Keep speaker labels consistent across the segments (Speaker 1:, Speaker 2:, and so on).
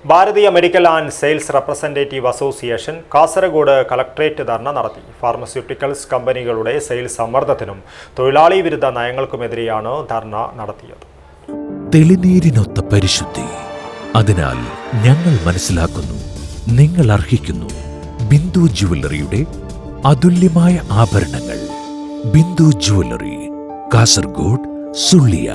Speaker 1: Bharatiya medical and sales representative association Kasaragod collectorate dharna നടത്തി. Pharmaceuticals കമ്പനികളുടെ sales സമ്മർദ്ദത്തിനും തൊഴിലാളി വിരുദ്ധ നയങ്ങൾക്കുമെതിരെയാണ് ധർണ നടത്തിയത്.
Speaker 2: തെളിനീരിനൊത്ത പരിശുദ്ധി, അതിനാൽ ഞങ്ങൾ മനസ്സിലാക്കുന്നു, നിങ്ങൾ അർഹിക്കുന്നു. ബിന്ദു ജുവല്ലറിയുടെ അതുല്യമായ ആഭരണങ്ങൾ. ബിന്ദു ജുവല്ലറി, കാസർഗോഡ്, സുള്ളിയ.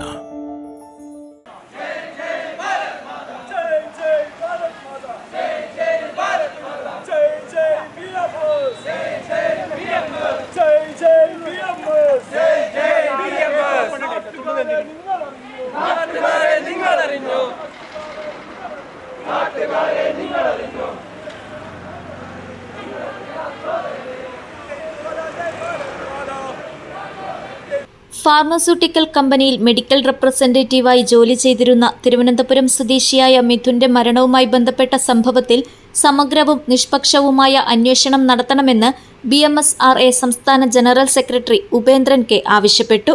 Speaker 3: ഫാർമസ്യൂട്ടിക്കൽ കമ്പനിയിൽ മെഡിക്കൽ റെപ്രസെന്റേറ്റീവായി ജോലി ചെയ്തിരുന്ന തിരുവനന്തപുരം സ്വദേശിയായ മിഥുന്റെ മരണവുമായി ബന്ധപ്പെട്ട സംഭവത്തിൽ സമഗ്രവും നിഷ്പക്ഷവുമായ അന്വേഷണം നടത്തണമെന്ന് BMSRA സംസ്ഥാന ജനറൽ സെക്രട്ടറി ഉപേന്ദ്രൻ കെ ആവശ്യപ്പെട്ടു.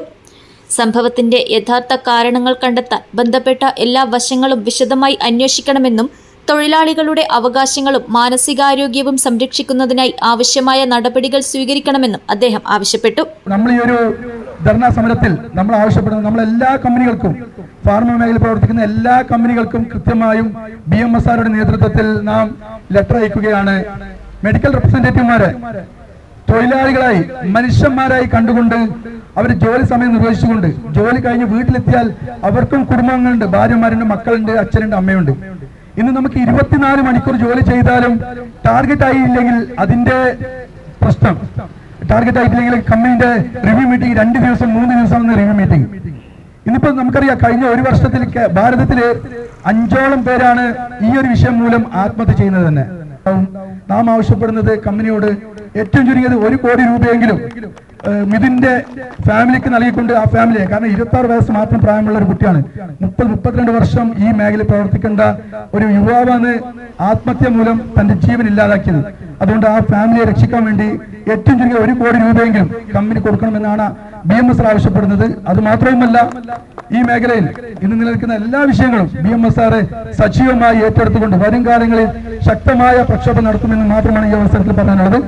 Speaker 3: സംഭവത്തിന്റെ യഥാർത്ഥ കാരണങ്ങൾ കണ്ടെത്താൻ ബന്ധപ്പെട്ട എല്ലാ വശങ്ങളും വിശദമായി അന്വേഷിക്കണമെന്നും തൊഴിലാളികളുടെ അവകാശങ്ങളും മാനസികാരോഗ്യവും സംരക്ഷിക്കുന്നതിനായി ആവശ്യമായ നടപടികൾ സ്വീകരിക്കണമെന്നും അദ്ദേഹം ആവശ്യപ്പെട്ടു.
Speaker 4: ധർണാ സമരത്തിൽ നമ്മൾ ആവശ്യപ്പെടുന്നത് നമ്മളെല്ലാ കമ്പനികൾക്കും, ഫാർമ മേഖലയിൽ പ്രവർത്തിക്കുന്ന എല്ലാ കമ്പനികൾക്കും കൃത്യമായും BMSRയുടെ നേതൃത്വത്തിൽ നാം ലെറ്റർ അയക്കുകയാണ്. മെഡിക്കൽ റെപ്രസെന്റേറ്റീവ്മാരെ തൊഴിലാളികളായി മനുഷ്യന്മാരായി കണ്ടുകൊണ്ട് അവർ ജോലി സമയം നിർവഹിച്ചുകൊണ്ട് ജോലി കഴിഞ്ഞ് വീട്ടിലെത്തിയാൽ അവർക്കും കുടുംബങ്ങളുണ്ട്, ഭാര്യമാരുണ്ട്, മക്കളുണ്ട്, അച്ഛനുണ്ട്, അമ്മയുണ്ട്. ഇന്ന് നമുക്ക് 24 മണിക്കൂർ ജോലി ചെയ്താലും ടാർഗറ്റ് ആയില്ലെങ്കിൽ അതിന്റെ പ്രശ്നം. ടാർഗറ്റ് ആയിട്ടില്ലെങ്കിൽ കമ്പനിയുടെ റിവ്യൂ മീറ്റിംഗ് 2 ദിവസം 3 ദിവസം റിവ്യൂ മീറ്റിംഗ്. ഇന്നിപ്പോ നമുക്കറിയാം, കഴിഞ്ഞ ഒരു വർഷത്തിൽ ഭാരതത്തില് 5ഓളം പേരാണ് ഈ ഒരു വിഷയം മൂലം ആത്മഹത്യ ചെയ്യുന്നത് തന്നെ. നാം ആവശ്യപ്പെടുന്നത് കമ്പനിയോട് ഏറ്റവും ചുരുങ്ങിയത് 1 കോടി രൂപയെങ്കിലും മിഥുന്റെ ഫാമിലിക്ക് നൽകിക്കൊണ്ട് ആ ഫാമിലിയെ, കാരണം 26 വയസ്സ് മാത്രം പ്രായമുള്ള ഒരു കുട്ടിയാണ്, 30-32 വർഷം ഈ മേഖലയിൽ പ്രവർത്തിക്കേണ്ട ഒരു യുവാവാണ് ആത്മഹത്യ മൂലം തന്റെ ജീവൻ ഇല്ലാതാക്കിയത്. അതുകൊണ്ട് ആ ഫാമിലിയെ രക്ഷിക്കാൻ വേണ്ടി ഏറ്റവും ചുരുങ്ങിയ 1 കോടി രൂപയെങ്കിലും കമ്പനി കൊടുക്കണമെന്നാണ് BMSR ആവശ്യപ്പെടുന്നത്. അത് മാത്രവുമല്ല, ഈ മേഖലയിൽ ഇന്ന് നിലനിൽക്കുന്ന എല്ലാ വിഷയങ്ങളും BMSR സജീവമായി ഏറ്റെടുത്തുകൊണ്ട് വരും കാലങ്ങളിൽ ശക്തമായ പ്രക്ഷോഭം നടത്തുമെന്ന് മാത്രമാണ് ഈ അവസരത്തിൽ പറയാനുള്ളത്.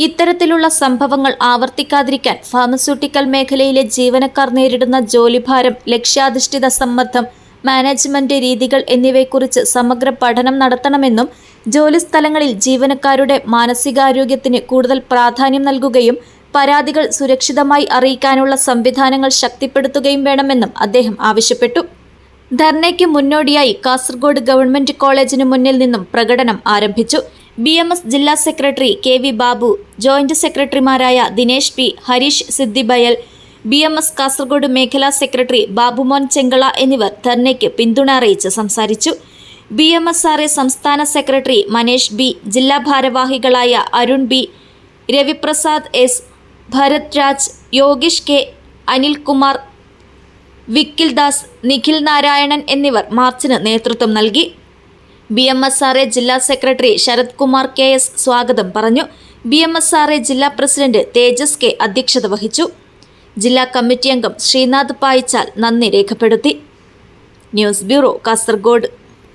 Speaker 3: ഇത്തരത്തിലുള്ള സംഭവങ്ങൾ ആവർത്തിക്കാതിരിക്കാൻ ഫാർമസ്യൂട്ടിക്കൽ മേഖലയിലെ ജീവനക്കാർ നേരിടുന്ന ജോലിഭാരം, ലക്ഷ്യാധിഷ്ഠിത സമ്മർദ്ദം, മാനേജ്മെന്റ് രീതികൾ എന്നിവയെക്കുറിച്ച് സമഗ്ര പഠനം നടത്തണമെന്നും ജോലിസ്ഥലങ്ങളിൽ ജീവനക്കാരുടെ മാനസികാരോഗ്യത്തിന് കൂടുതൽ പ്രാധാന്യം നൽകുകയും പരാതികൾ സുരക്ഷിതമായി അറിയിക്കാനുള്ള സംവിധാനങ്ങൾ ശക്തിപ്പെടുത്തുകയും വേണമെന്നും അദ്ദേഹം ആവശ്യപ്പെട്ടു. ധർണയ്ക്ക് മുന്നോടിയായി കാസർഗോഡ് ഗവൺമെന്റ് കോളേജിന് മുന്നിൽ നിന്നും പ്രകടനം ആരംഭിച്ചു. BMS ജില്ലാ സെക്രട്ടറി KV ബാബു, ജോയിന്റ് സെക്രട്ടറിമാരായ ദിനേശ് P, ഹരീഷ് സിദ്ദിബയൽ, BMS കാസർഗോഡ് മേഖലാ സെക്രട്ടറി ബാബുമോൻ ചെങ്കള എന്നിവർ ധർണയ്ക്ക് പിന്തുണ അറിയിച്ച് സംസാരിച്ചു. BMSRA സംസ്ഥാന സെക്രട്ടറി മനേഷ് B, ജില്ലാ ഭാരവാഹികളായ Arun B, Raviprasad S, Bharat Raj, Yogeesh K, Anilkumar, വിക്കിൽ Das, Nikhil Narayanan എന്നിവർ മാർച്ചിന് നേതൃത്വം നൽകി. BMSRA ജില്ലാ സെക്രട്ടറി ശരത് കുമാർ KS സ്വാഗതം പറഞ്ഞു. BMSRA ജില്ലാ പ്രസിഡന്റ് തേജസ് K അധ്യക്ഷത വഹിച്ചു. ജില്ലാ കമ്മിറ്റി അംഗം ശ്രീനാഥ് പായിച്ചാൽ നന്ദി രേഖപ്പെടുത്തി. News bureau, Kasaragod.